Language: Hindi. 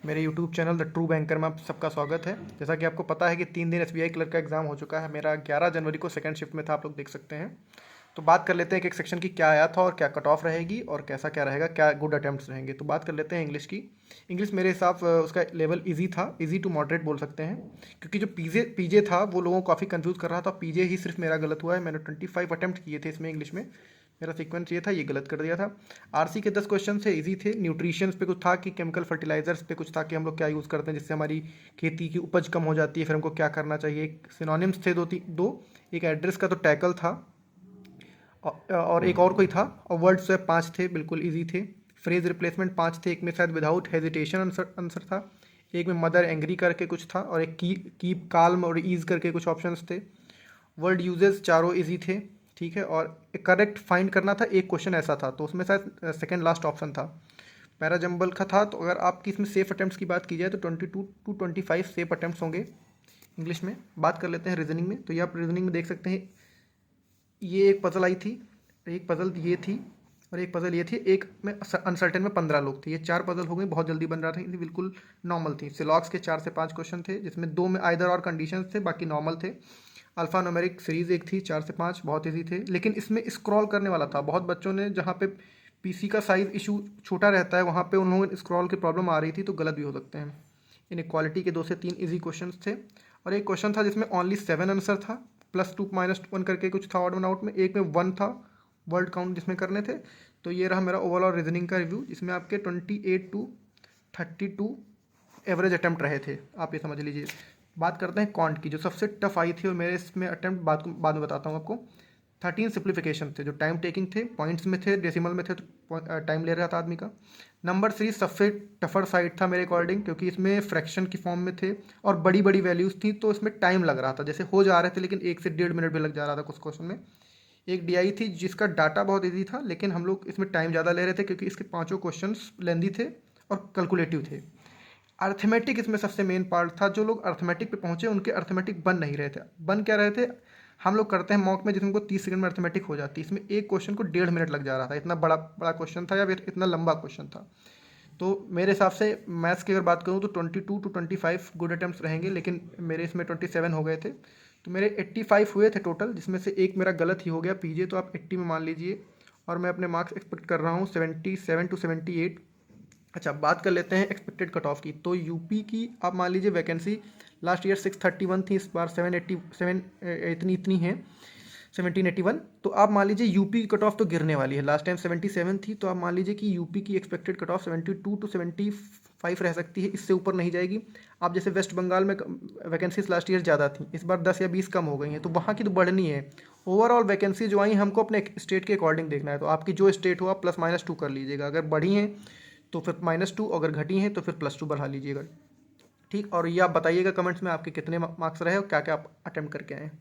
मेरे YouTube channel the true banker में आप सबका स्वागत है। जैसा कि आपको पता है कि 3 दिन एसबीआई क्लर्क का एग्ज़ाम हो चुका है। मेरा 11 जनवरी को सेकंड शिफ्ट में था, आप लोग देख सकते हैं। तो बात कर लेते हैं कि एक सेक्शन की क्या आया था और क्या कट ऑफ रहेगी और कैसा क्या रहेगा, क्या गुड अटेम्प्ट्स रहेंगे। तो बात कर लेते हैं इंग्लिश की। इंग्लिश मेरे हिसाब से उसका लेवल इजी था, इजी टू मॉडरेट बोल सकते हैं, क्योंकि जो पीजे पीजे था वो लोगों को काफ़ी कंफ्यूज कर रहा था। पीजे ही सिर्फ मेरा गलत हुआ है। मैंने 25 अटेम्प्ट किए थे इसमें इंग्लिश में, मेरा सीक्वेंस ये था, ये गलत कर दिया था। आरसी के 10 क्वेश्चन थे, इजी थे। न्यूट्रिशंस पे कुछ था कि केमिकल फर्टिलाइजर्स पे कुछ था कि हम लोग क्या यूज़ करते हैं जिससे हमारी खेती की उपज कम हो जाती है, फिर हमको क्या करना चाहिए। सिनोनिम्स थे दो। एक एड्रेस का तो टैकल था और एक और कोई था, और वर्ड स्वैप 5 थे, बिल्कुल ईजी थे। फ्रेज रिप्लेसमेंट 5 थे, एक में शायद विदाउट हेजिटेशन आंसर था, एक में मदर एंग्री करके कुछ था, और एक कीप काल्म और ईज करके कुछ ऑप्शंस थे। वर्ड यूजेस चारों इजी थे, ठीक है। और करेक्ट फाइंड करना था, एक क्वेश्चन ऐसा था तो उसमें शायद सेकंड लास्ट ऑप्शन था, पैराजम्बल का था। तो अगर आपकी इसमें सेफ अटेम्प्ट्स की बात की जाए तो 22 to 25 सेफ अटेम्प्ट्स होंगे इंग्लिश में। बात कर लेते हैं रीजनिंग में। तो ये आप रीजनिंग में देख सकते हैं, ये एक पजल आई थी, एक पजल ये थी और एक पजल ये थी। एक में अनसर्टेन में 15 लोग थे। ये 4 पजल हो गई, बहुत जल्दी बन रहा था, ये बिल्कुल नॉर्मल थी। सिलॉक्स के 4 से 5 क्वेश्चन थे, जिसमें 2 में आइदर और कंडीशंस थे, बाकी नॉर्मल थे। अल्फा न्यूमेरिक सीरीज़ एक थी, 4 से 5 बहुत ईजी थे। लेकिन इसमें स्क्रॉल करने वाला था, बहुत बच्चों ने, जहाँ पे पीसी का साइज़ इशू छोटा रहता है वहाँ पे उन लोगों को स्क्रॉल की प्रॉब्लम आ रही थी, तो गलत भी हो सकते हैं। इनक्वालिटी के 2 से 3 इजी क्वेश्चंस थे, और एक क्वेश्चन था जिसमें ओनली 7 आंसर था, +2 -1 करके कुछ था ऑड वन आउट में। एक में 1 था, वर्ड काउंट जिसमें करने थे। तो ये रहा मेरा ओवरऑल रीजनिंग का रिव्यू, जिसमें आपके 28 to 32 एवरेज अटैम्प्ट रहे थे, आप ये समझ लीजिए। बात करते हैं कॉन्ट की, जो सबसे टफ आई थी और मेरे इसमें अटैम्प्ट बाद में बताता हूँ आपको। 13 सिंप्लीफिकेशन थे जो टाइम टेकिंग थे, पॉइंट्स में थे, डेसिमल में थे, तो टाइम ले रहा था आदमी का। नंबर 3 सबसे टफर साइड था मेरे अकॉर्डिंग, क्योंकि इसमें फ्रैक्शन की फॉर्म में थे और बड़ी बड़ी वैल्यूज़ थी, तो इसमें टाइम लग रहा था। जैसे हो जा रहे थे लेकिन 1 से 1.5 मिनट भी लग जा रहा था कुछ क्वेश्चन में। एक डीआई थी जिसका डाटा बहुत ईजी था, लेकिन हम लोग इसमें टाइम ज़्यादा ले रहे थे क्योंकि इसके पाँचों क्वेश्चन लेंदी थे और कैलकुलेटिव थे। अर्थमेटिक इसमें सबसे मेन पार्ट था। जो लोग अर्थमेटिक पे पहुंचे उनके अर्थमेटिक बन नहीं रहे थे। बन क्या रहे थे, हम लोग करते हैं मॉक में जिसमें को 30 सेकंड में अर्थमेटिक हो जाती है, इसमें एक क्वेश्चन को 1.5 मिनट लग जा रहा था। इतना बड़ा बड़ा क्वेश्चन था या फिर इतना लंबा क्वेश्चन था। तो मेरे हिसाब से मैथ्स की अगर बात करूँ तो 22 to 25 गुड अटैम्प्ट्स रहेंगे, लेकिन मेरे इसमें 27 हो गए थे। तो मेरे 85 हुए थे टोटल, जिसमें से एक मेरा गलत ही हो गया पीजे, तो आप 80 में मान लीजिए। और मैं अपने मार्क्स एक्सपेक्ट कर रहा हूँ 77 to 78। अच्छा, बात कर लेते हैं एक्सपेक्टेड कट ऑफ की। तो यूपी की आप मान लीजिए वैकेंसी लास्ट ईयर 631 थी, इस बार 787 इतनी है, 1781। तो आप मान लीजिए यूपी की कट ऑफ तो गिरने वाली है। लास्ट टाइम 77 थी, तो आप मान लीजिए कि यूपी की एक्सपेक्टेड कट ऑफ 72 to 75 रह सकती है, इससे ऊपर नहीं जाएगी। आप जैसे वेस्ट बंगाल में वैकेंसीज लास्ट ईयर ज़्यादा थी, इस बार 10 या 20 कम हो गई हैं, तो वहाँ की तो बढ़नी है। ओवरऑल वैकेंसी जो आई हमको अपने स्टेट के अकॉर्डिंग देखना है, तो आपकी जो स्टेट हो आप +-2 कर लीजिएगा। अगर बढ़ी हैं तो फिर -2, अगर घटी हैं तो फिर +2 बढ़ा लीजिएगा, ठीक। और ये आप बताइएगा कमेंट्स में आपके कितने मार्क्स रहे और क्या क्या आप अटेम्प्ट करके आए हैं।